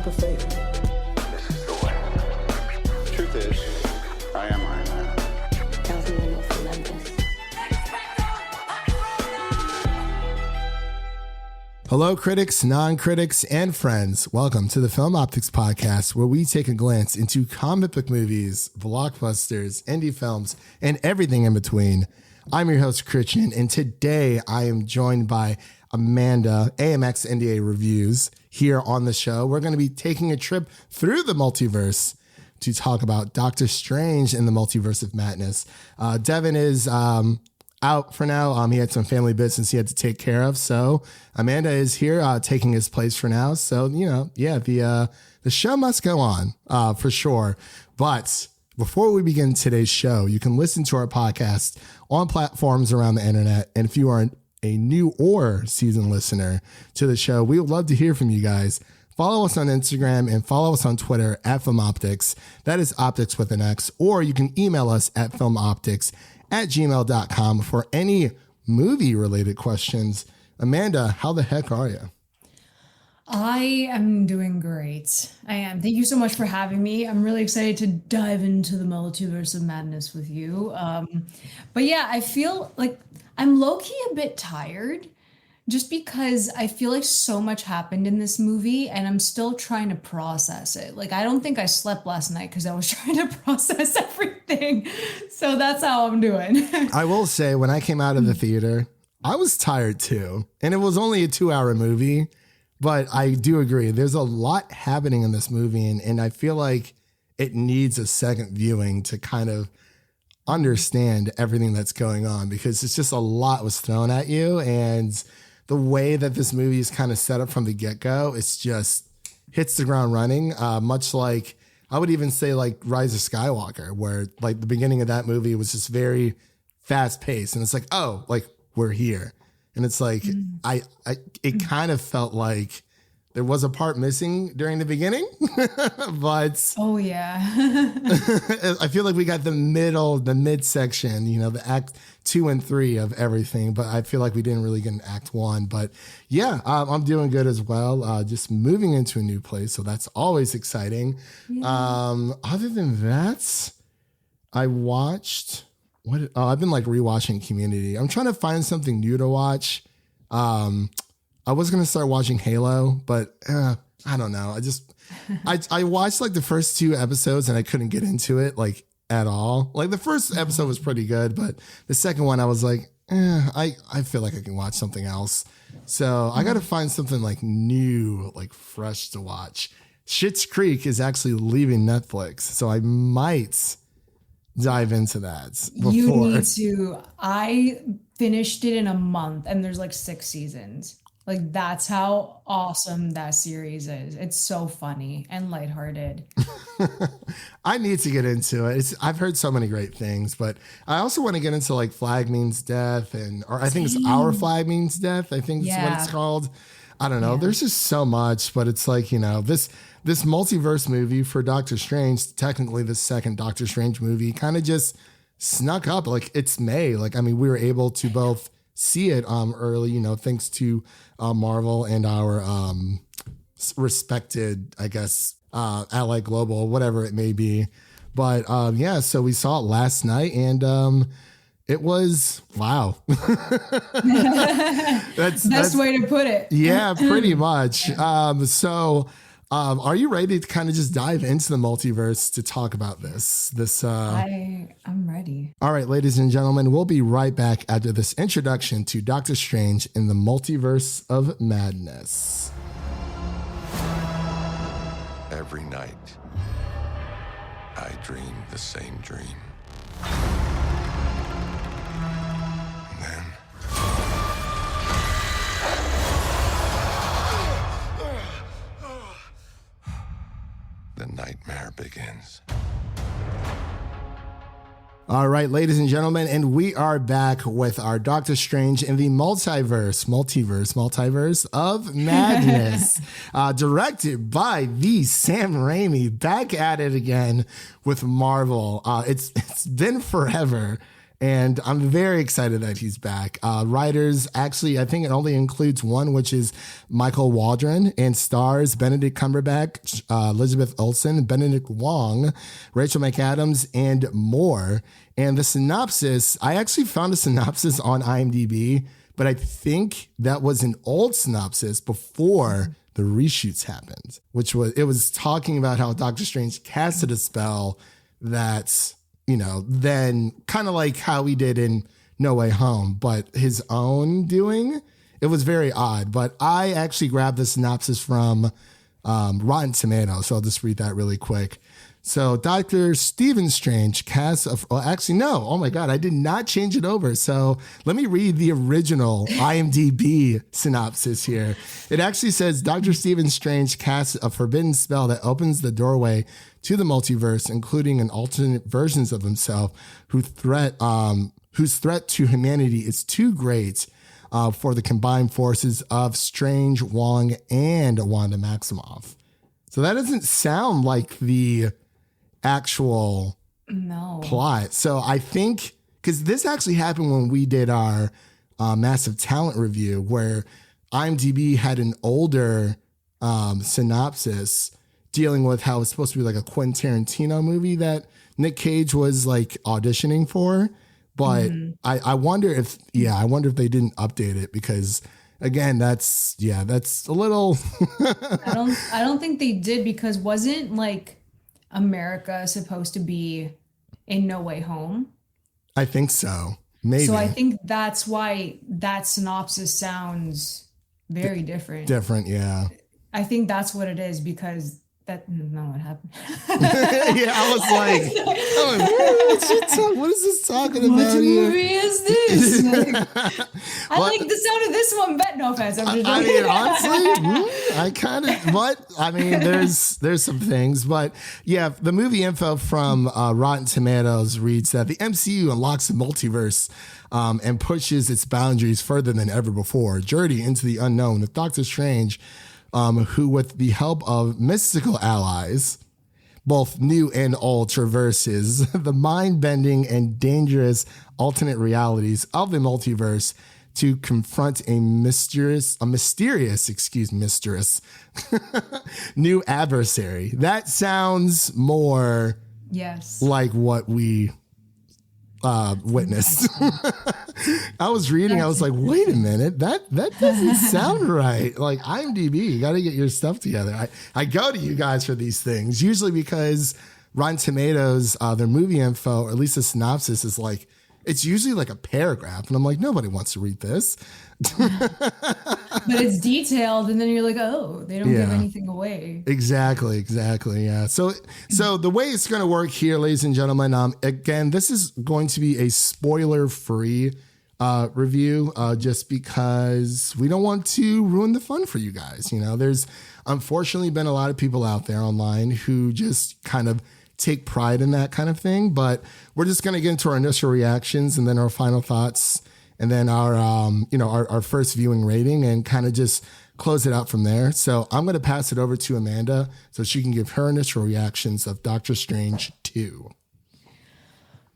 of fate. This is the way. Truth is, I am Iron Man. Tells me when you'll love this. Hello, critics, non-critics, and friends. Welcome to the Film Optix podcast, where we take a glance into comic book movies, blockbusters, indie films, and everything in between. I'm your host, Christian, and today I am joined by Amanda, AMX NDA Reviews, here on the show. We're going to be taking a trip through the multiverse to talk about Doctor Strange in the Multiverse of Madness. Devin is out for now. He had some family business he had to take care of. So Amanda is here taking his place for now. So, the show must go on for sure. But before we begin today's show, you can listen to our podcast on platforms around the internet. And if you are a new or seasoned listener to the show, we would love to hear from you guys. Follow us on Instagram and follow us on Twitter at FilmOptix. That is Optix with an X. Or you can email us at filmoptix@gmail.com for any movie-related questions. Amanda, how the heck are you? I am doing great. I am. Thank you so much for having me. I'm really excited to dive into the Multiverse of Madness with you. But yeah, I feel like I'm low-key a bit tired just because I feel like so much happened in this movie and I'm still trying to process it. Like, I don't think I slept last night because I was trying to process everything. So that's how I'm doing. I will say, when I came out of the theater, I was tired too. And it was only a 2-hour movie. But I do agree. There's a lot happening in this movie, and I feel like it needs a second viewing to kind of understand everything that's going on, because it's just a lot was thrown at you. And the way that this movie is kind of set up from the get-go, it's just hits the ground running, much like, I would even say like Rise of Skywalker, where like the beginning of that movie was just very fast-paced. And it's like, oh, like we're here. And it's like, it kind of felt like there was a part missing during the beginning, but Oh yeah. I feel like we got the midsection, the act 2 and 3 of everything, but I feel like we didn't really get an act 1. But yeah, I'm doing good as well. Just moving into a new place. So that's always exciting. Yeah. Other than that, I watched... I've been like rewatching Community. I'm trying to find something new to watch. I was going to start watching Halo, but I don't know. I watched like the first 2 episodes and I couldn't get into it like at all. Like the first episode was pretty good, but the second one I was like, I feel like I can watch something else. So I got to find something like new, like fresh to watch. Schitt's Creek is actually leaving Netflix, so I might dive into that before. You need to. I finished it in a month and there's like 6 seasons. Like, that's how awesome that series is. It's so funny and lighthearted. I need to get into it. I've heard so many great things, but I also want to get into like Flag Means Death, or I think it's Our Flag Means Death. I think that's what it's called. I don't know. Yeah. There's just so much, but it's like, this multiverse movie for Doctor Strange, technically the second Doctor Strange movie, kind of just snuck up. Like, it's May. Like, I mean, we were able to both see it early, thanks to Marvel and our respected, I guess, Ally Global, whatever it may be. But so we saw it last night, and it was wow. that's best way to put it. Yeah, pretty much. Are you ready to kind of just dive into the multiverse to talk about this? I'm ready. All right, ladies and gentlemen, we'll be right back after this introduction to Doctor Strange in the Multiverse of Madness. Every night, I dream the same dream. And then the nightmare begins. All right, ladies and gentlemen, and we are back with our Doctor Strange in the Multiverse of Madness, directed by the Sam Raimi, back at it again with Marvel. It's been forever. And I'm very excited that he's back. Writers, actually, I think it only includes one, which is Michael Waldron, and stars Benedict Cumberbatch, Elizabeth Olsen, Benedict Wong, Rachel McAdams, and more. And the synopsis, I actually found a synopsis on IMDb, but I think that was an old synopsis before the reshoots happened, it was talking about how Doctor Strange casted a spell that's, then kind of like how he did in No Way Home, but his own doing. It was very odd, but I actually grabbed the synopsis from Rotten Tomatoes, so I'll just read that really quick. So Dr. Stephen Strange casts oh my God, I did not change it over. So let me read the original IMDb synopsis here. It actually says Dr. Stephen Strange casts a forbidden spell that opens the doorway to the multiverse, including an alternate versions of himself whose threat to humanity is too great for the combined forces of Strange, Wong, and Wanda Maximoff. So that doesn't sound like the actual plot. So I think, because this actually happened when we did our massive talent review, where IMDb had an older synopsis dealing with how it's supposed to be like a Quentin Tarantino movie that Nick Cage was like auditioning for. But I wonder if they didn't update it, because again, that's a little I don't think they did, because wasn't like America supposed to be in No Way Home? I think so. Maybe. So I think that's why that synopsis sounds very different. Different, yeah. I think that's what it is, because that not what happened. Yeah, I was like, what is this talking about? What here? movie is this? I like the sound of this one, but no offense. I'm just I mean, honestly, there's some things, but yeah, the movie info from Rotten Tomatoes reads that the MCU unlocks the multiverse and pushes its boundaries further than ever before, journey into the unknown with Doctor Strange, who, with the help of mystical allies, both new and old, traverses the mind-bending and dangerous alternate realities of the multiverse to confront a mysterious new adversary. That sounds more like what we witnessed. I was reading, I was like, wait a minute, that doesn't sound right. Like, IMDb, you got to get your stuff together. I go to you guys for these things, usually because Rotten Tomatoes, their movie info, or at least the synopsis, is like, it's usually like a paragraph. And I'm like, nobody wants to read this. But it's detailed, and then you're like, oh, they don't give anything away. Exactly, yeah. So the way it's going to work here, ladies and gentlemen, again, this is going to be a spoiler-free review, just because we don't want to ruin the fun for you guys. There's unfortunately been a lot of people out there online who just kind of take pride in that kind of thing, but we're just going to get into our initial reactions and then our final thoughts, and then our first viewing rating, and kind of just close it out from there. So I'm going to pass it over to Amanda so she can give her initial reactions of Doctor Strange 2.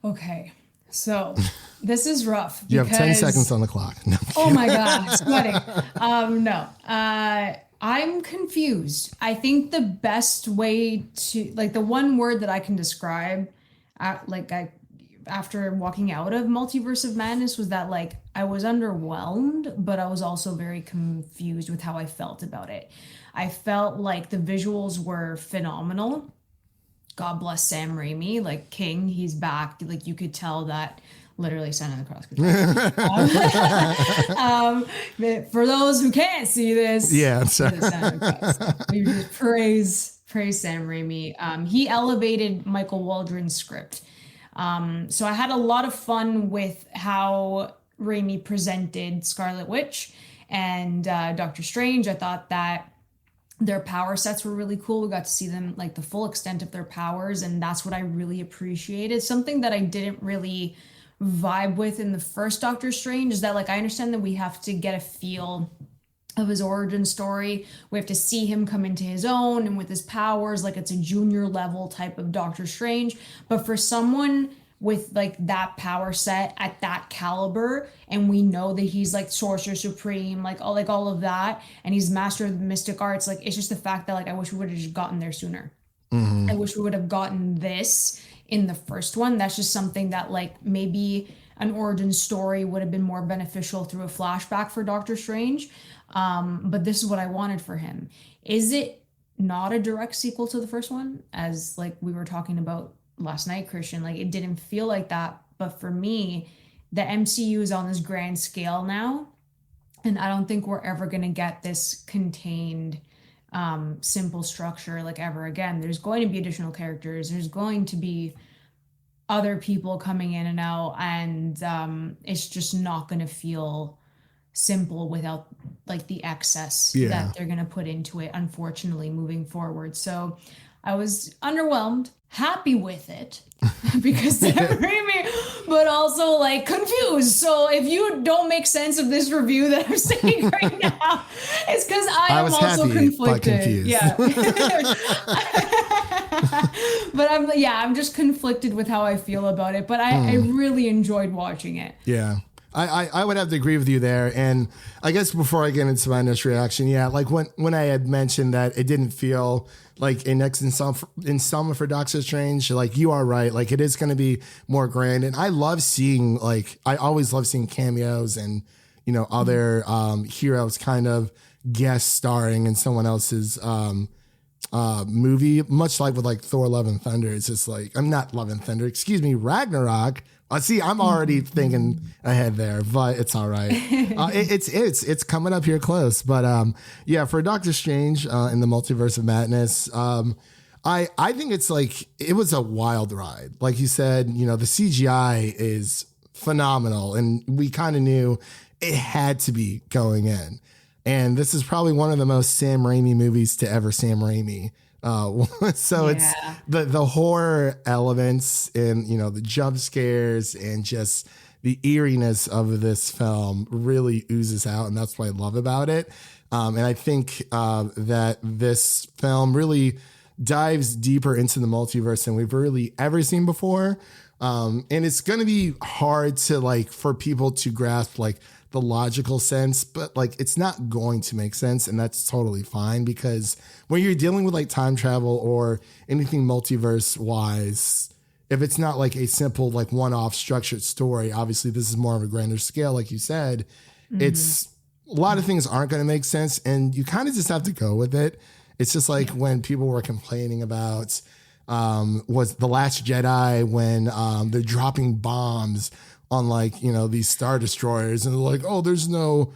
Okay, so this is rough. You have 10 seconds on the clock. No. Oh my God, sweating. I'm confused. I think the best way to, like, the one word that I can describe, after walking out of Multiverse of Madness, was that, like, I was underwhelmed, but I was also very confused with how I felt about it. I felt like the visuals were phenomenal. God bless Sam Raimi, like King, he's back. Like, you could tell that. Literally Santa on the cross. For those who can't see this, I'm sorry. We just praise Sam Raimi. He elevated Michael Waldron's script. So I had a lot of fun with how Raimi presented Scarlet Witch and Doctor Strange. I thought that their power sets were really cool. We got to see them, like, the full extent of their powers, and that's what I really appreciated. Something that I didn't really vibe with in the first Doctor Strange is that, like, I understand that we have to get a feel of his origin story. We have to see him come into his own and with his powers, like, it's a junior level type of Doctor Strange. But for someone with like that power set at that caliber, and we know that he's like sorcerer supreme, like all of that, and he's master of the mystic arts. Like it's just the fact that like I wish we would have just gotten there sooner. I wish we would have gotten this in the first one. That's just something that like maybe an origin story would have been more beneficial through a flashback for Doctor Strange. But this is what I wanted for him. Is it not a direct sequel to the first one, as like we were talking about last night, Christian? Like it didn't feel like that. But for me, the MCU is on this grand scale now, and I don't think we're ever going to get this contained simple structure like ever again. There's going to be additional characters, there's going to be other people coming in and out, and it's just not going to feel simple without like the excess that they're going to put into it, unfortunately, moving forward. So I was underwhelmed, happy with it because Sam Raimi, but also like confused. So if you don't make sense of this review that I'm saying right now, it's because I am also conflicted. Yeah. But I'm just conflicted with how I feel about it. But I really enjoyed watching it. Yeah. I would have to agree with you there. And I guess before I get into my initial reaction, like when I had mentioned that it didn't feel like a next installment for Doctor Strange, like you are right. Like it is going to be more grand. And I love seeing, like, I always love seeing cameos and, you know, other heroes kind of guest starring in someone else's movie, much like with like Thor Love and Thunder. It's just like, I'm not Love and Thunder, excuse me, Ragnarok. See, I'm already thinking ahead there, but it's all right. It's coming up here close. But yeah, for Doctor Strange in the Multiverse of Madness, I think it's like, it was a wild ride. Like you said, you know, the CGI is phenomenal, and we kind of knew it had to be going in. And this is probably one of the most Sam Raimi movies to ever Sam Raimi. So it's the horror elements and, you know, the jump scares and just the eeriness of this film really oozes out. And that's what I love about it. And I think that this film really dives deeper into the multiverse than we've really ever seen before. And it's going to be hard to like, for people to grasp like the logical sense, but like it's not going to make sense, and that's totally fine, because when you're dealing with like time travel or anything multiverse wise, if it's not like a simple like one-off structured story, obviously this is more of a grander scale, like you said, it's a lot of things aren't going to make sense, and you kind of just have to go with it. It's just like when people were complaining about was The Last Jedi, when they're dropping bombs on like, you know, these Star Destroyers, and they're like, oh, there's no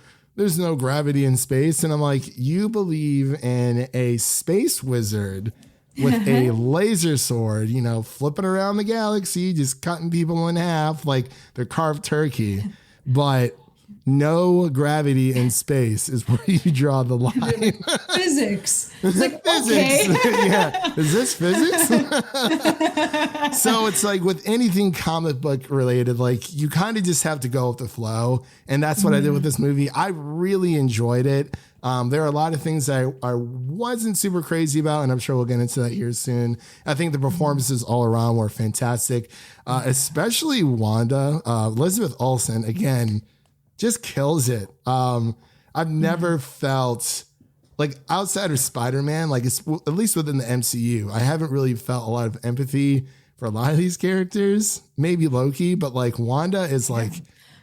gravity in space. And I'm like, you believe in a space wizard with a laser sword, you know, flipping around the galaxy, just cutting people in half like they're carved turkey. But no gravity in space is where you draw the line. Physics. It's like, physics. okay. Yeah. Is this physics? So it's like with anything comic book related, like you kind of just have to go with the flow. And that's what I did with this movie. I really enjoyed it. There are a lot of things that I wasn't super crazy about, and I'm sure we'll get into that here soon. I think the performances all around were fantastic, especially Wanda. Elizabeth Olsen, again, just kills it. I've never felt like, outside of Spider-Man, like it's, at least within the MCU, I haven't really felt a lot of empathy for a lot of these characters. Maybe Loki, but like Wanda is like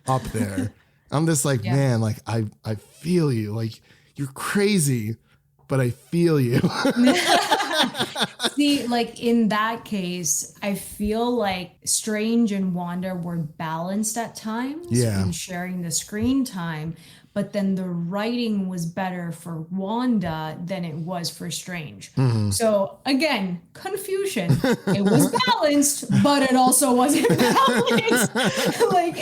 up there. I'm just like, man, like I feel you. Like you're crazy, but I feel you. See, like in that case, I feel like Strange and Wanda were balanced at times in sharing the screen time, but then the writing was better for Wanda than it was for Strange. So again, confusion. It was balanced, but it also wasn't balanced. Like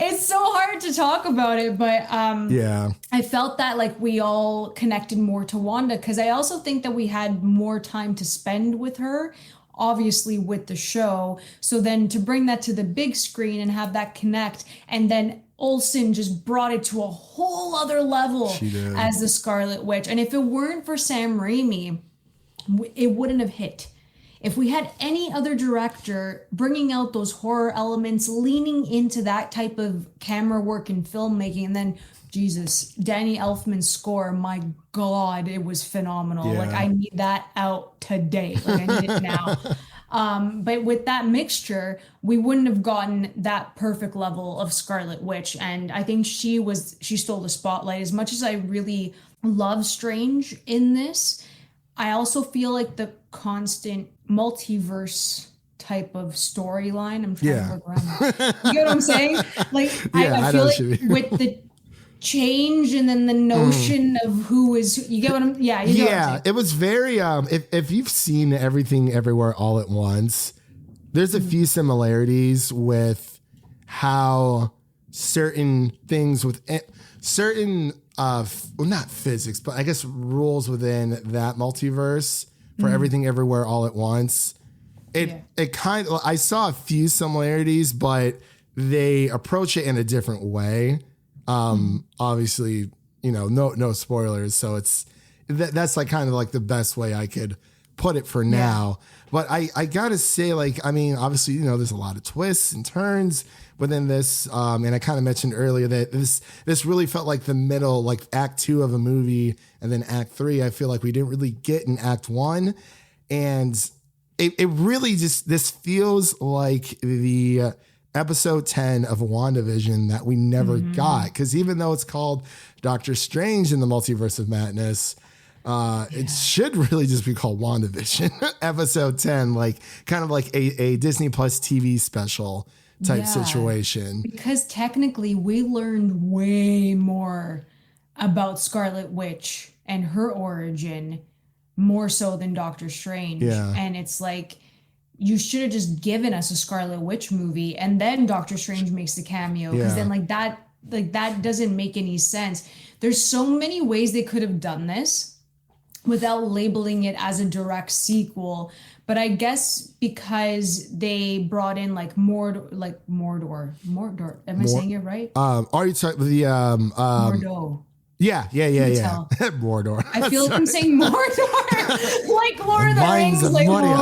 it's so hard to talk about it, but I felt that like we all connected more to Wanda, because I also think that we had more time to spend with her, obviously with the show. So then to bring that to the big screen and have that connect, and then Olsen just brought it to a whole other level as the Scarlet Witch. And if it weren't for Sam Raimi, it wouldn't have hit. if we had any other director bringing out those horror elements, leaning into that type of camera work and filmmaking, and then Jesus, Danny Elfman's score, my God, it was phenomenal. Yeah. Like, I need that out today. Like, I need it now. But with that mixture, we wouldn't have gotten that perfect level of Scarlet Witch. And I think she stole the spotlight. As much as I really love Strange in this, I also feel like the constant multiverse type of storyline, I'm trying to work around. You get what I'm saying? Like, I feel like with the change and then the notion of who is, you get what I'm, you get what I'm saying. It was very, if you've seen Everything Everywhere All at Once, there's a few similarities with how certain things with certain, well, not physics, but I guess rules within that multiverse for Everything Everywhere All at Once. It kind of, I saw a few similarities, but they approach it in a different way. Obviously, no spoilers. So that's like kind of like the best way I could put it for now. But I gotta say, like, I mean, obviously, there's a lot of twists and turns within this. And I kind of mentioned earlier that this really felt like the middle, like act 2 of a movie. And then act 3, I feel like we didn't really get in act 1. And it really this feels like the episode 10 of WandaVision that we never got. Because even though it's called Doctor Strange in the Multiverse of Madness, it should really just be called WandaVision episode 10, like kind of like a Disney Plus TV special type situation. Because technically we learned way more about Scarlet Witch and her origin more so than Doctor Strange. Yeah. And it's like, you should have just given us a Scarlet Witch movie and then Doctor Strange makes the cameo. Because then that doesn't make any sense. There's so many ways they could have done this without labeling it as a direct sequel. But I guess because they brought in Mordor. Am I saying it right? Are you talking the Mordo. Yeah. Mordor. I feel like I'm saying Mordor, like Lord of the Mines Rings, of like Moria.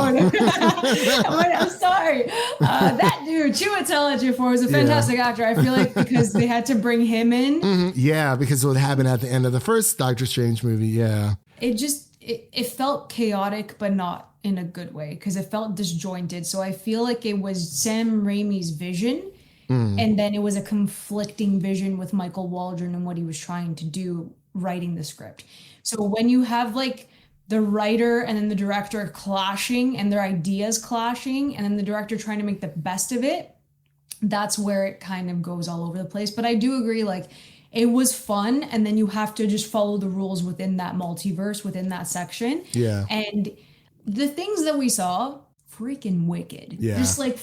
I'm sorry. That dude, Chiwetel Ejiofor, is a fantastic actor. I feel like because they had to bring him in. Yeah, because of what happened at the end of the first Doctor Strange movie. Yeah. It felt chaotic, but not in a good way because it felt disjointed. So I feel like it was Sam Raimi's vision. And then it was a conflicting vision with Michael Waldron and what he was trying to do writing the script. So when you have like the writer and then the director clashing and their ideas clashing and then the director trying to make the best of it, that's where it kind of goes all over the place. But I do agree, like, it was fun. And then you have to just follow the rules within that multiverse, within that section. Yeah. And the things that we saw, freaking wicked. Yeah. Just like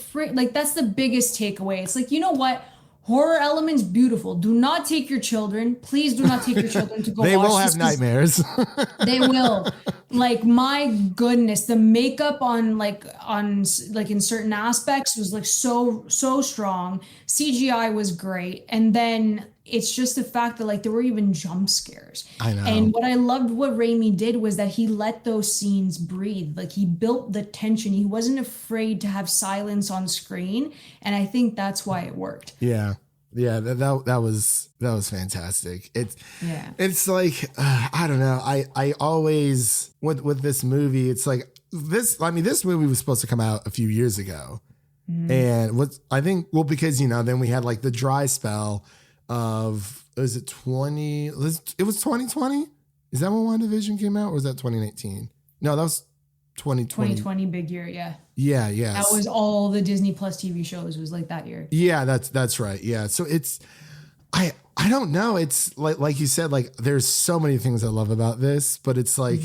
that's the biggest takeaway. It's like, you know what? Horror elements, beautiful. Do not take your children. Please do not take your children to go watch this. They will have nightmares. They will. Like, my goodness, the makeup on in certain aspects was like so strong. CGI was great. And then it's just the fact that like there were even jump scares. I know. And what I loved what Raimi did was that he let those scenes breathe. Like, he built the tension. He wasn't afraid to have silence on screen. And I think that's why it worked. Yeah. Yeah, that was fantastic. It's like I don't know. I always with this movie, it's like this. I mean, this movie was supposed to come out a few years ago, and because then we had like the dry spell of, was it 20? It was 2020. Is that when WandaVision came out, or was that 2019? No, that was 2020. 2020, big year, yeah. Yeah. That was all the Disney Plus TV shows was like that year. Yeah, that's right. Yeah. So it's, I don't know. It's like you said, like there's so many things I love about this, but it's like,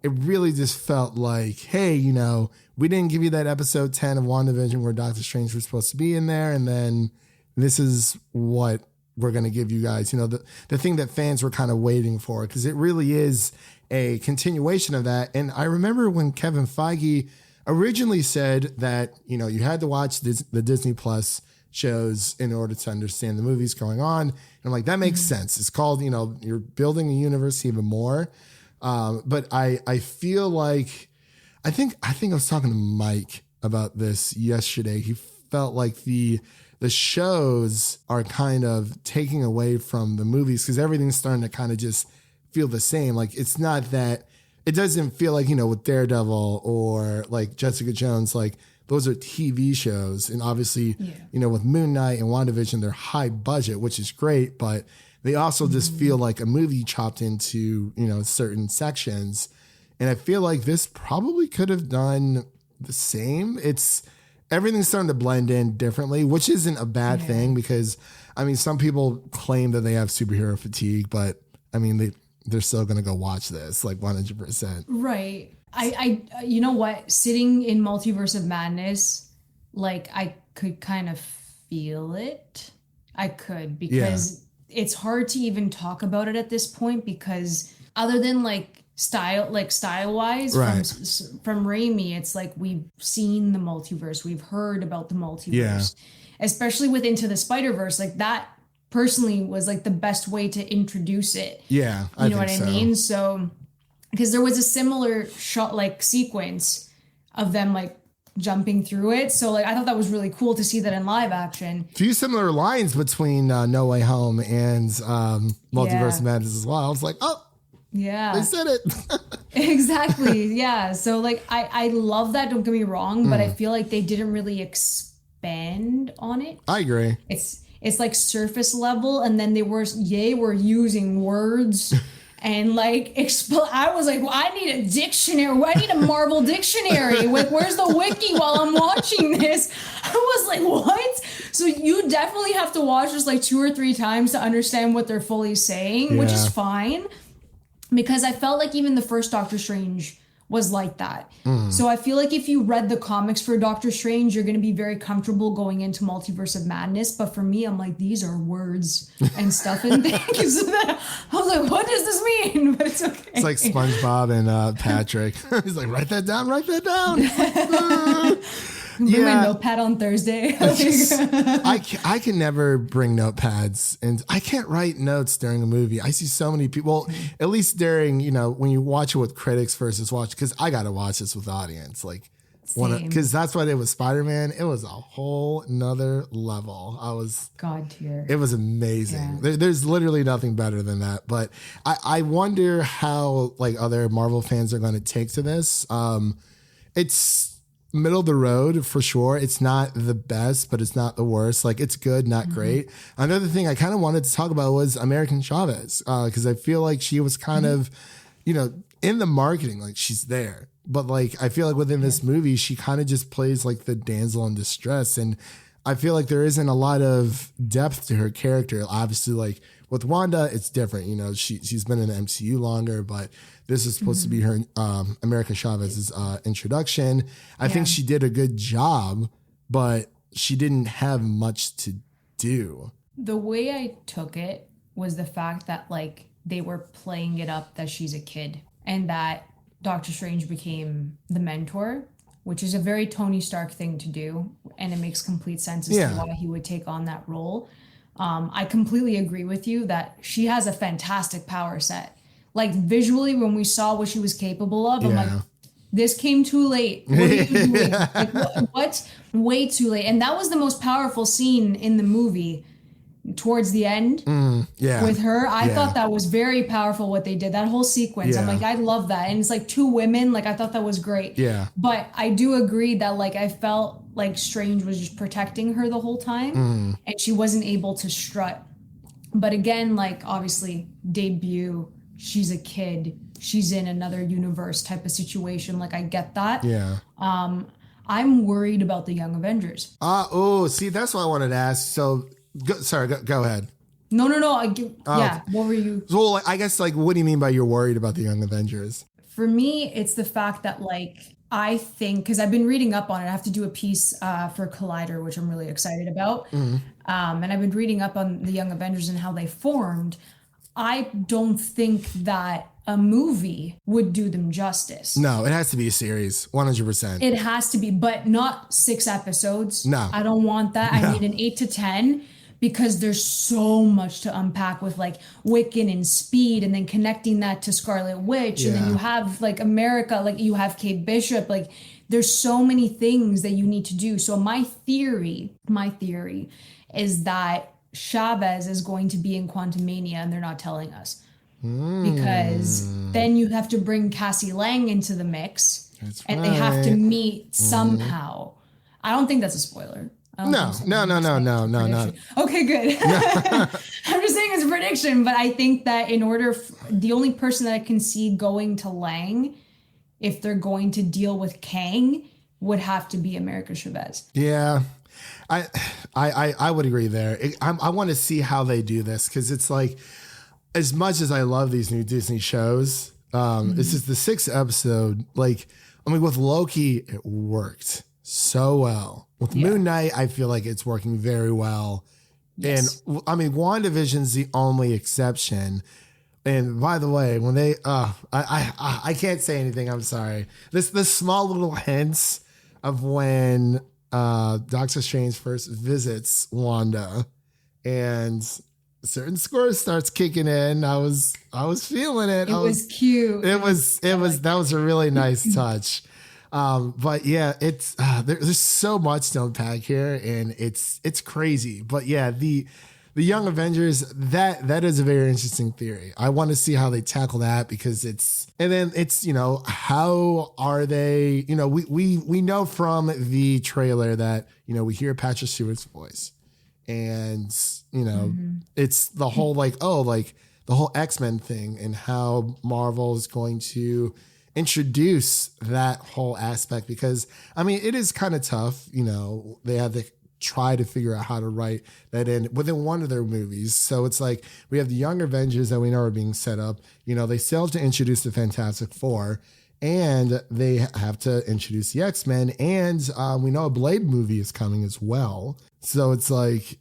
it really just felt like, hey, we didn't give you that episode 10 of WandaVision where Doctor Strange was supposed to be in there. And then this is what we're going to give you guys, the thing that fans were kind of waiting for, because it really is a continuation of that. And I remember when Kevin Feige originally said that, you had to watch the Disney Plus shows in order to understand the movies going on. And I'm like, that makes sense. It's called, you're building a universe even more. But I feel like, I think I was talking to Mike about this yesterday. He felt like the shows are kind of taking away from the movies because everything's starting to kind of just feel the same. Like it's not that it doesn't feel like, with Daredevil or like Jessica Jones, like those are TV shows. And obviously, with Moon Knight and WandaVision, they're high budget, which is great, but they also just feel like a movie chopped into, certain sections. And I feel like this probably could have done the same. Everything's starting to blend in differently, which isn't a bad thing because, some people claim that they have superhero fatigue, but they're still going to go watch this like 100%. Right. I you know what? Sitting in Multiverse of Madness, like I could kind of feel it. I could because it's hard to even talk about it at this point because other than style wise from Raimi, it's like we've seen the multiverse, we've heard about the multiverse, especially with Into the Spider-Verse. Like that personally was like the best way to introduce it. Yeah, you know what I mean? So because there was a similar shot sequence of them jumping through it. So I thought that was really cool to see that in live action. Few similar lines between No Way Home and Multiverse of Madness as well. I was like, oh, yeah, they said it. Exactly. Yeah. So I love that. Don't get me wrong, but I feel like they didn't really expand on it. I agree. It's like surface level, and then they were using words. And I was like, well, I need a dictionary. I need a Marvel dictionary. Where's the wiki while I'm watching this? I was like, what? So you definitely have to watch this 2 or 3 times to understand what they're fully saying, which is fine. Because I felt like even the first Doctor Strange was like that. So I feel like if you read the comics for Doctor Strange, you're going to be very comfortable going into Multiverse of Madness. But for me, I'm like, these are words and stuff and things. I was like, what does this mean? But it's okay. It's like SpongeBob and Patrick. He's like, write that down. Bring my notepad on Thursday. I can never bring notepads, and I can't write notes during a movie. I see so many people, at least during, when you watch it with critics versus watch, because I got to watch this with audience. Because that's what it was. Spider-Man, it was a whole nother level. God tier. It was amazing. Yeah. There's literally nothing better than that. But I wonder how other Marvel fans are going to take to this. It's middle of the road for sure. It's not the best, but it's not the worst. It's good, not great. Another thing I kind of wanted to talk about was American Chavez, because I feel like she was kind of, in the marketing, she's there. But I feel like within this movie, she kind of just plays the damsel in distress. And I feel like there isn't a lot of depth to her character. Obviously, with Wanda, it's different. She's been in the MCU longer, but this is supposed to be her America Chavez's introduction. I think she did a good job, but she didn't have much to do. The way I took it was the fact that they were playing it up that she's a kid and that Doctor Strange became the mentor, which is a very Tony Stark thing to do. And it makes complete sense as to why he would take on that role. I completely agree with you that she has a fantastic power set. Visually, when we saw what she was capable of, I'm like, this came too late. What are you doing? What? Way too late. And that was the most powerful scene in the movie towards the end with her. I thought that was very powerful what they did. That whole sequence. I'm like, I love that. And it's 2 women. I thought that was great. Yeah. But I do agree that I felt Strange was just protecting her the whole time and she wasn't able to strut. But again, obviously debut, she's a kid, she's in another universe type of situation. I get that. Yeah. I'm worried about the Young Avengers. See, that's what I wanted to ask. So go ahead. No. What were you? Well, I guess what do you mean by you're worried about the Young Avengers? For me, it's the fact that I think, because I've been reading up on it, I have to do a piece for Collider, which I'm really excited about. And I've been reading up on the Young Avengers and how they formed. I don't think that a movie would do them justice. No, it has to be a series, 100%. It has to be, but not 6 episodes. No. I don't want that. No. I need an 8 to 10 because there's so much to unpack with like Wiccan and Speed, and then connecting that to Scarlet Witch, and then you have like America, like you have Kate Bishop, like there's so many things that you need to do. So my theory is that Chavez is going to be in Quantumania and they're not telling us. Because then you have to bring Cassie Lang into the mix. That's and right. they have to meet somehow. I don't think that's a spoiler. No. Okay, good. I'm just saying it's a prediction, but I think that in order, the only person that I can see going to Lang, if they're going to deal with Kang, would have to be America Chavez. Yeah. I would agree there. I want to see how they do this, because it's like, as much as I love these new Disney shows, this is the 6th episode. Like, I mean, with Loki, it worked so well. With Moon Knight, I feel like it's working very well. Yes. And I mean, WandaVision's the only exception. And by the way, when they, I can't say anything. I'm sorry. This small little hints of when Doctor Strange first visits Wanda, and certain score starts kicking in. I was feeling it. It was cute. That was a really nice touch. But yeah, it's there's so much to unpack here, and it's crazy. But yeah, the Young Avengers, that is a very interesting theory. I want to see how they tackle that, because it's how are they, we know from the trailer that, we hear Patrick Stewart's voice. And, it's the whole the whole X-Men thing, and how Marvel is going to introduce that whole aspect, because, I mean, it is kind of tough. They have to try to figure out how to write that in within one of their movies. So it's like we have the Young Avengers that we know are being set up. They still have to introduce the Fantastic Four, and they have to introduce the X-Men, and we know a Blade movie is coming as well. So it's like,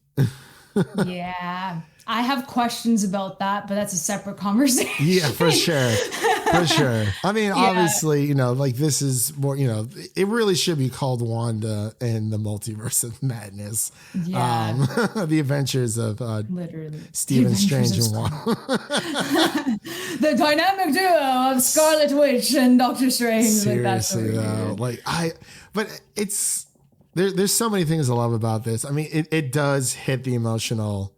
yeah, I have questions about that, but that's a separate conversation. Yeah, for sure. For sure. I mean, obviously, this is more, it really should be called Wanda and the Multiverse of Madness. Yeah. The adventures of literally Stephen Strange and Wong. The dynamic duo of Scarlet Witch and Doctor Strange. Seriously, though. But it's, there's so many things I love about this. I mean, it does hit the emotional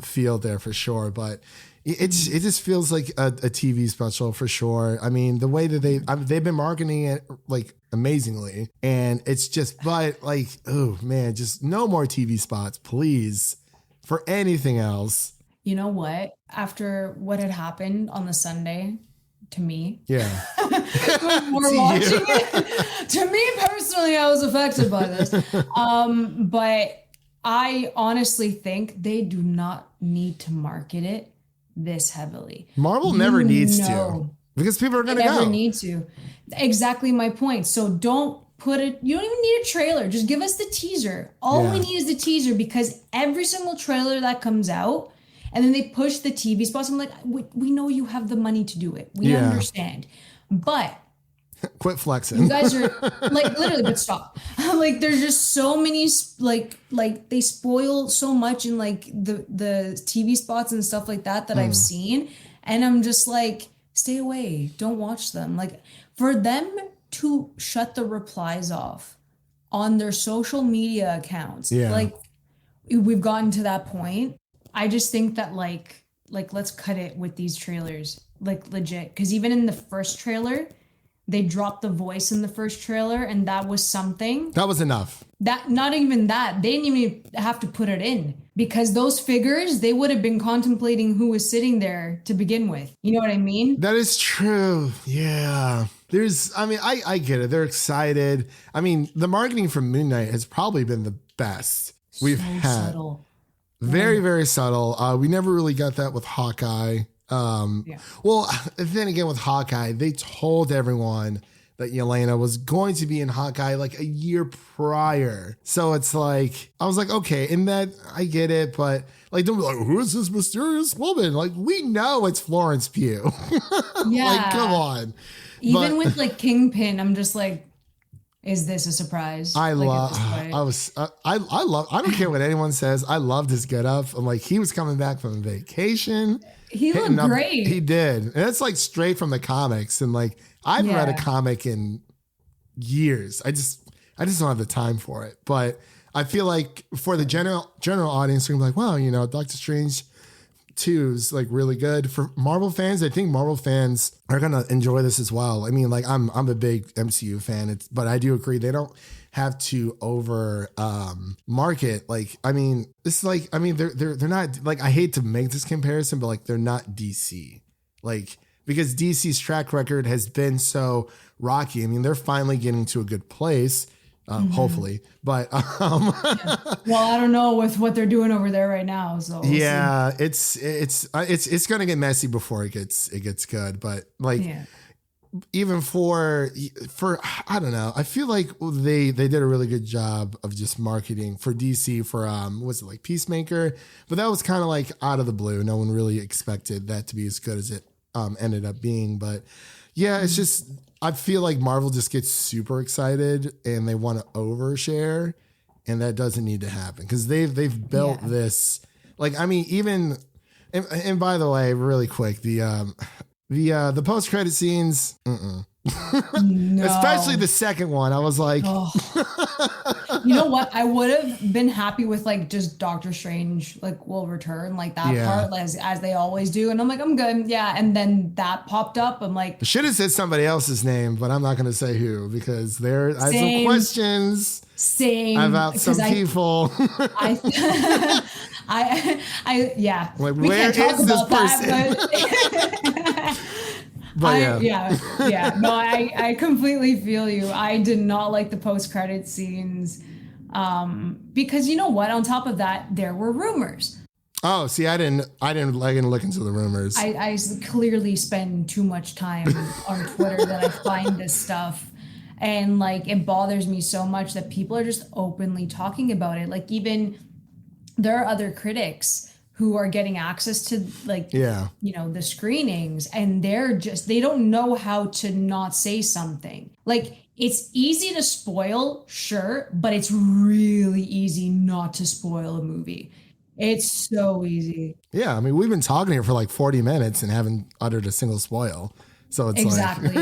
field there for sure, but it just feels like a TV special for sure. I mean, the way that they've been marketing it like amazingly, and it's just, but like, oh man, just no more TV spots, please, for anything else. You know what? After what had happened on the Sunday, to me, yeah, when we're watching it, to me personally, I was affected by this. But I honestly think they do not need to market it this heavily. Marvel never needs to, because people are going to go. Never need to. Exactly my point. So don't put it. You don't even need a trailer. Just give us the teaser. All we need is the teaser, because every single trailer that comes out, and then they push the TV spots. I'm like, we know you have the money to do it. We understand, but quit flexing. You guys are like, literally, but stop. Like, there's just so many, like they spoil so much in like the TV spots and stuff like that I've seen. And I'm just like, stay away. Don't watch them. Like, for them to shut the replies off on their social media accounts. Yeah. Like, we've gotten to that point. I just think that like let's cut it with these trailers, like legit. Because even in the first trailer, they dropped the voice in the first trailer, and that was something. That was enough. That, not even that. They didn't even have to put it in, because those figures, they would have been contemplating who was sitting there to begin with. You know what I mean? That is true. Yeah. I get it. They're excited. I mean, the marketing for Moon Knight has probably been the best we've had. Subtle. Very, very subtle. We never really got that with Hawkeye. Well, then again, with Hawkeye, they told everyone that Yelena was going to be in Hawkeye like a year prior. So it's like, I was like, okay, and that I get it, but like, don't be like, who is this mysterious woman? Like, we know it's Florence Pugh. Yeah. Like, come on. Even with like Kingpin, I'm just like, is this a surprise? I Like, at love. this point. I love. I don't care what anyone says. I loved his get up. I'm like, he was coming back from vacation. He hitting looked great. He did, and it's like straight from the comics. And like, I haven't read a comic in years. I just don't have the time for it. But I feel like for the general audience, they're gonna be like, wow, you know, Doctor Strange 2 is like really good. For Marvel fans, I think Marvel fans are gonna enjoy this as well. I mean, like I'm a big MCU fan, but I do agree they don't have to over market. Like, I mean, it's like, I mean, they're not, like, I hate to make this comparison, but like they're not DC. Like, because DC's track record has been so rocky. I mean, they're finally getting to a good place. Hopefully, but well, I don't know with what they're doing over there right now. So we'll see. it's gonna get messy before it gets good. But like, even for I don't know, I feel like they did a really good job of just marketing for DC for was it like Peacemaker, but that was kind of like out of the blue. No one really expected that to be as good as it ended up being. But yeah, it's just, I feel like Marvel just gets super excited and they want to overshare, and that doesn't need to happen because they've built this. Like, I mean, even and by the way, really quick, the post credit scenes, No. especially the second one, I was like, you know what? I would have been happy with like just Doctor Strange like will return, like that part as they always do, and I'm like, I'm good, yeah. And then that popped up. I'm like, should have said somebody else's name, but I'm not going to say who because I have some questions. Same about some people. Yeah. Like, we where can't talk is this about person? That, But no, I completely feel you. I did not like the post-credit scenes because you know what? On top of that, there were rumors. Oh, see, I didn't look into the rumors. I clearly spend too much time on Twitter that I find this stuff. And like, it bothers me so much that people are just openly talking about it. Like, even there are other critics who are getting access to like, you know, the screenings, and they don't know how to not say something. Like, it's easy to spoil, sure, but it's really easy not to spoil a movie. It's so easy. Yeah, I mean, we've been talking here for like 40 minutes and haven't uttered a single spoil. So it's exactly.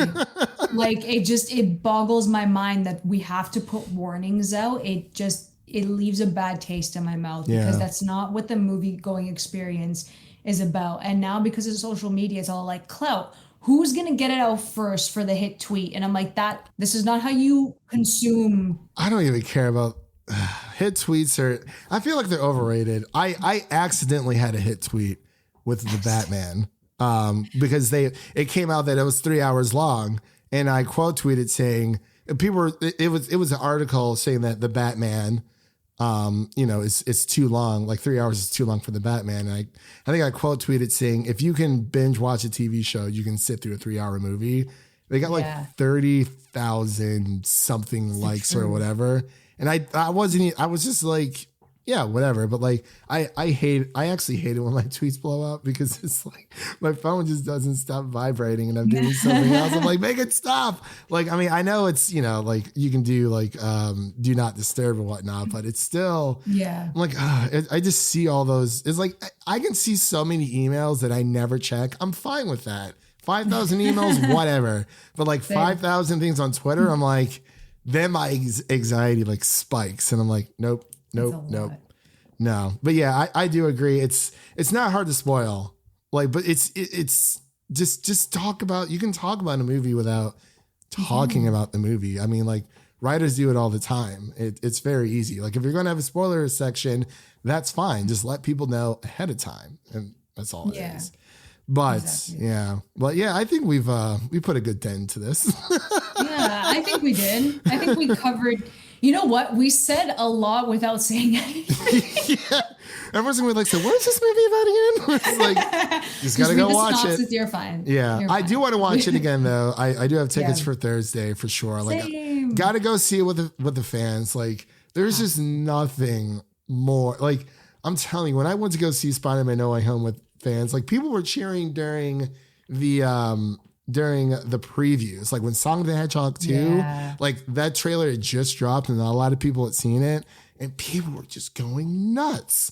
Like, it boggles my mind that we have to put warnings out. It leaves a bad taste in my mouth because that's not what the movie going experience is about. And now because of social media, it's all like clout. Who's going to get it out first for the hit tweet? And I'm like, this is not how you consume. I don't even care about hit tweets. I feel like they're overrated. I accidentally had a hit tweet with the Batman because it came out that it was 3 hours long. And I quote tweeted saying, it was an article saying that the Batman, you know, it's too long. Like 3 hours is too long for the Batman. And I think I quote tweeted saying, if you can binge watch a TV show, you can sit through a 3 hour movie. They got like 30,000 something likes or whatever. And I was just like, yeah, whatever. But like, I actually hate it when my tweets blow up because it's like my phone just doesn't stop vibrating and I'm doing something else. I'm like, make it stop. Like, I mean, I know it's, you know, like you can do like do not disturb and whatnot, but it's still, I'm like, I just see all those. It's like, I can see so many emails that I never check. I'm fine with that. 5,000 emails, whatever. But like 5,000 things on Twitter, I'm like, then my anxiety like spikes and I'm like, nope. No. But yeah, I do agree. It's not hard to spoil. Like, but it's just talk about, you can talk about a movie without talking about the movie. I mean, like writers do it all the time. It's very easy. Like if you're going to have a spoiler section, that's fine. Just let people know ahead of time. And that's all it is. But I think we put a good dent to this. Yeah, I think we did. I think we covered, you know what? We said a lot without saying anything. Everyone's gonna be like, so what is this movie about again? It's like, just gotta go watch it. You're fine. Yeah. You're I fine. do want to watch it again though. I do have tickets for Thursday for sure. Like, Same. gotta go see it with the fans. Like, there's just nothing more. Like, I'm telling you, when I went to go see Spider-Man No Way Home with fans, like people were cheering during the during the previews, like when Song of the Hedgehog 2, Yeah. like that trailer had just dropped and not a lot of people had seen it and people were just going nuts.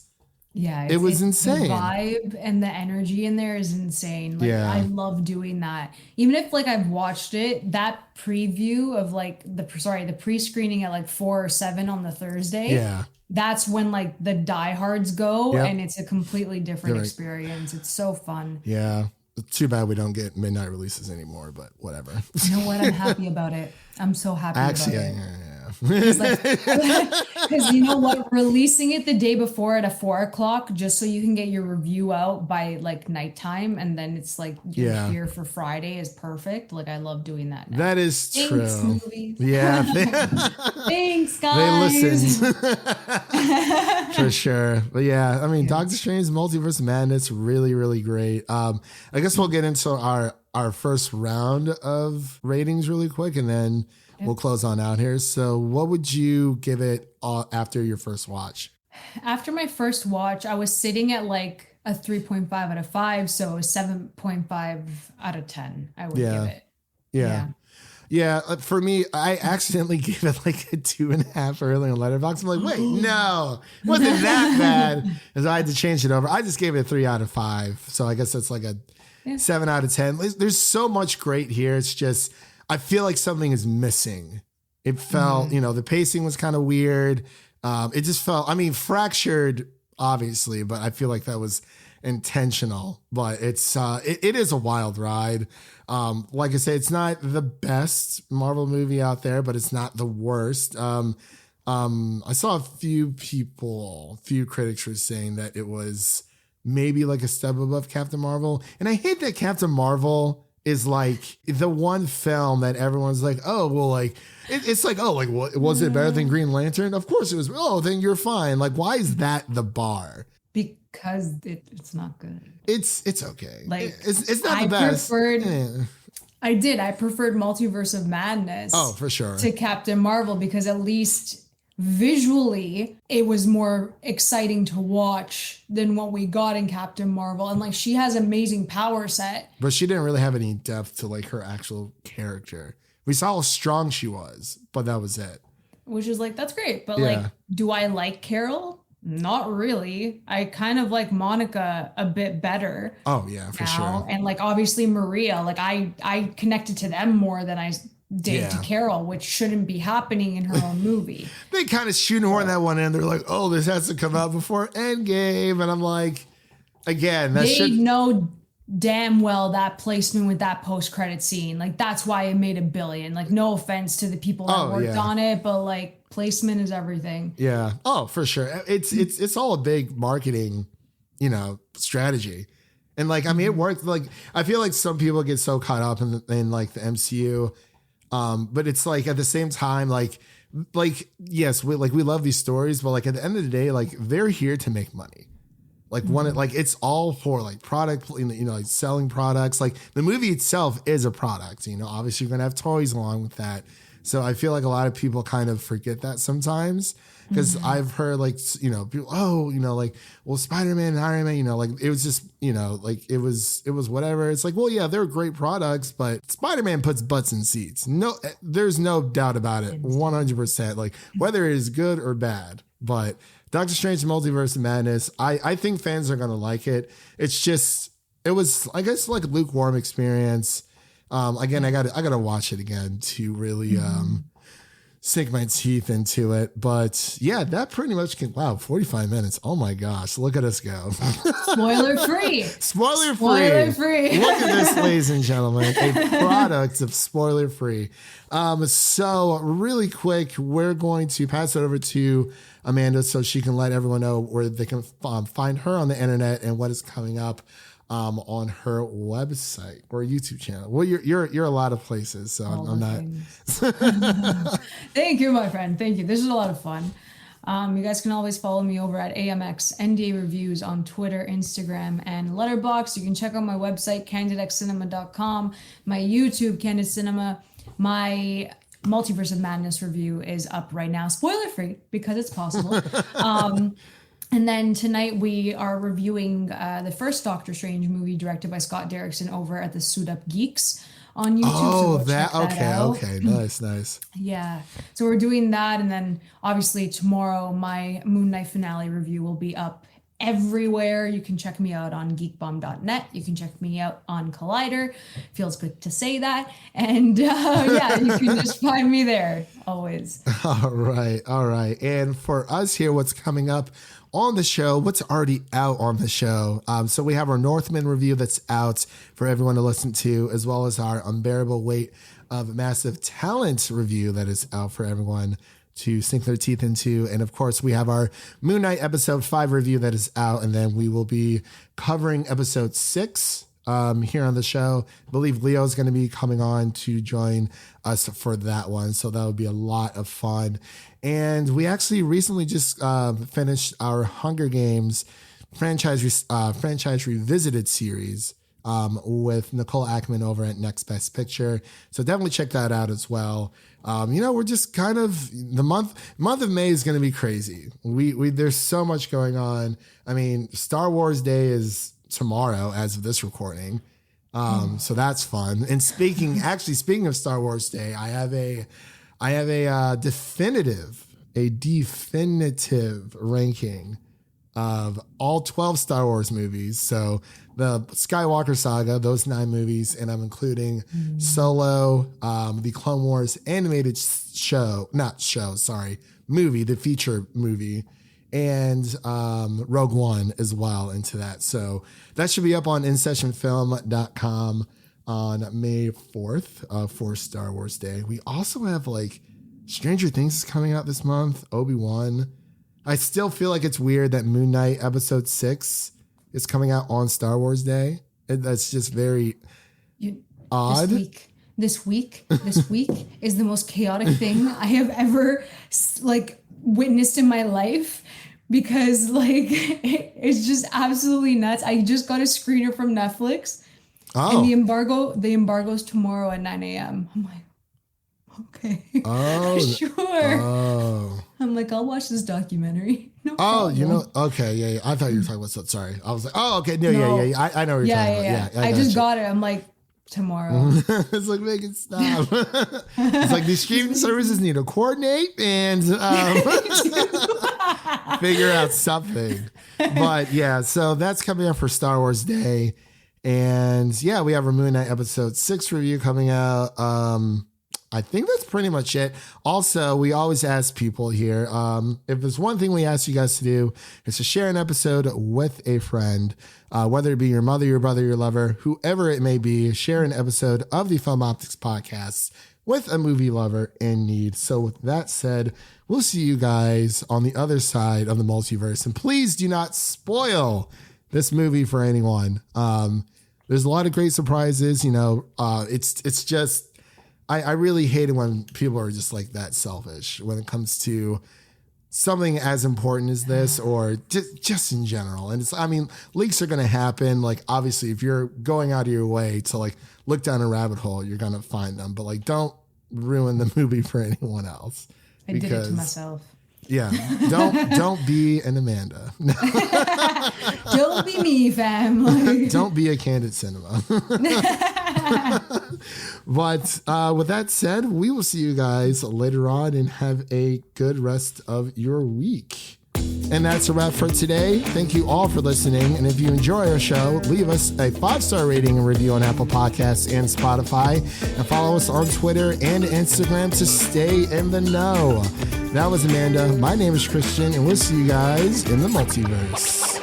Yeah, It was the insane. vibe and the energy in there is insane. Like, Yeah. I love doing that. Even if like I've watched it, that preview of like the pre-screening at like 4 or 7 on the Thursday. Yeah. That's when like the diehards go, Yep. and it's a completely different Right. experience. It's so fun. Yeah. It's too bad we don't get midnight releases anymore, but whatever. You know what? I'm happy about it. I'm so happy Actually, about it. yeah. Because you know what, releasing it the day before at 4 o'clock just so you can get your review out by like nighttime, and then it's like you're Yeah. here for Friday is perfect. Like I love doing that now. That is Thanks, true. movies. Yeah. Thanks, They guys. listen. For sure. But yeah, I mean, Doctor Strange Multiverse of Madness, really, really great. I guess we'll get into our first round of ratings really quick, and then we'll close on out here. So what would you give it after your first watch? After my first watch, I was sitting at like a 3.5 out of 5, so a 7.5 out of 10 I would Yeah. give it. Yeah, for me, I accidentally gave it like a 2.5 early on Letterboxd. I'm like, wait, no, it wasn't that bad. And so I had to change it over. I just gave it a 3 out of 5. So I guess that's like a 7 out of 10. There's so much great here. It's just, I feel like something is missing. It felt, the pacing was kind of weird. It just felt, I mean, fractured, obviously, but I feel like that was intentional. But it's it is a wild ride. Like I say, it's not the best Marvel movie out there, but it's not the worst. I saw a few critics were saying that it was maybe like a step above Captain Marvel. And I hate that Captain Marvel is like the one film that everyone's like, oh, well, like, it's like, oh, like, what, was it better than Green Lantern? Of course it was. Oh, then you're fine. Like, why is that the bar? Because it's not good. It's okay. Like, it's not the best. I preferred Multiverse of Madness. Oh, for sure. To Captain Marvel, because at least visually it was more exciting to watch than what we got in Captain Marvel. And like, she has amazing power set. But she didn't really have any depth to like her actual character. We saw how strong she was, but that was it. Which is like, that's great. But like, do I like Carol? Not really. I kind of like Monica a bit better. Oh yeah, for sure. And like, obviously Maria, like I connected to them more than I did to Carol, which shouldn't be happening in her own movie. They kind of shoehorn that one in. They're like, oh, this has to come out before Endgame. And I'm like, again, they know damn well that placement with that post-credit scene, like that's why it made $1 billion. Like, no offense to the people that worked on it, but like, placement is everything. Yeah. Oh, for sure. It's all a big marketing, strategy. And like, I mean, it worked. Like, I feel like some people get so caught up in like the MCU. But it's like at the same time, like, yes, we love these stories, but like at the end of the day, like they're here to make money. Like like it's all for like product, like selling products. Like the movie itself is a product, obviously you're going to have toys along with that. So I feel like a lot of people kind of forget that sometimes, because I've heard like, people, like, well, Spider-Man and Iron Man, like it was just, like it was whatever. It's like, well, yeah, they're great products, but Spider-Man puts butts in seats. No, there's no doubt about it. 100%. Like whether it is good or bad, but Doctor Strange Multiverse of Madness, I think fans are going to like it. It's just, it was, I guess, like a lukewarm experience. Again, I gotta watch it again to really sink my teeth into it. But yeah, that pretty much 45 minutes. Oh my gosh, look at us go. Spoiler free. Spoiler free. Look at this, ladies and gentlemen, a product of spoiler free. So really quick, we're going to pass it over to Amanda so she can let everyone know where they can find her on the internet and what is coming up on her website or YouTube channel. Well, you're a lot of places, so I'm not. Thank you, my friend. Thank you. This is a lot of fun. You guys can always follow me over at AMX NDA Reviews on Twitter, Instagram, and Letterboxd. You can check out my website, candidxcinema.com, my YouTube, Candid Cinema. My Multiverse of Madness review is up right now, spoiler free, because it's possible. And then tonight we are reviewing the first Doctor Strange movie directed by Scott Derrickson over at the Suit Up Geeks on YouTube. Oh, so check that out. Okay. Nice. Yeah. So we're doing that. And then obviously tomorrow, my Moon Knight finale review will be up everywhere. You can check me out on geekbomb.net. You can check me out on Collider. Feels good to say that. And yeah, you can just find me there always. All right. And for us here, what's coming up on the show, what's already out on the show. So we have our Northman review that's out for everyone to listen to, as well as our Unbearable Weight of Massive Talent review that is out for everyone to sink their teeth into. And of course, we have our Moon Knight episode 5 review that is out. And then we will be covering episode 6 here on the show. I believe Leo is going to be coming on to join us for that one. So that would be a lot of fun. And we actually recently just finished our Hunger Games franchise revisited series with Nicole Ackman over at Next Best Picture. So definitely check that out as well. We're just kind of the month of May is going to be crazy. We there's so much going on. I mean, Star Wars Day is tomorrow as of this recording. So that's fun. And speaking of Star Wars Day, I have a definitive ranking of all 12 Star Wars movies. So the Skywalker saga, those 9 movies, and I'm including Solo, the Clone Wars animated movie, the feature movie, and Rogue One as well into that. So that should be up on InSessionFilm.com on May 4th for Star Wars Day. We also have Stranger Things is coming out this month, Obi-Wan. I still feel like it's weird that Moon Knight episode 6 is coming out on Star Wars Day. That's just very odd. This week is the most chaotic thing I have ever witnessed in my life, because it's just absolutely nuts. I just got a screener from Netflix, and the embargo's tomorrow at 9 a.m. I'm like, okay, sure. Oh. I'm like, I'll watch this documentary. No problem. problem. Okay, yeah. I thought you were talking about something. Sorry. I was like, oh, okay. No. Yeah. I know what you're talking about. Yeah. I just got it. I'm like, tomorrow. It's like, make it stop. It's like these streaming services need to coordinate and figure out something. But yeah, so that's coming up for Star Wars Day. And yeah, we have our Moon Knight episode 6 review coming out. I think that's pretty much it. Also, we always ask people here, if there's one thing we ask you guys to do, is to share an episode with a friend, whether it be your mother, your brother, your lover, whoever it may be. Share an episode of the Film Optix podcast with a movie lover in need. So with that said, we'll see you guys on the other side of the multiverse. And please do not spoil this movie for anyone. There's a lot of great surprises. It's just... I really hate it when people are just that selfish when it comes to something as important as this, or just in general. And leaks are going to happen. Obviously, if you're going out of your way to look down a rabbit hole, you're going to find them. But don't ruin the movie for anyone else. I did it to myself. Yeah, don't be an Amanda. Don't be me, fam. Don't be a Candid Cinema. But with that said, we will see you guys later on, and have a good rest of your week. And that's a wrap for today. Thank you all for listening. And if you enjoy our show, leave us a 5-star rating and review on Apple Podcasts and Spotify, and follow us on Twitter and Instagram to stay in the know. That was Amanda. My name is Christian, and we'll see you guys in the multiverse.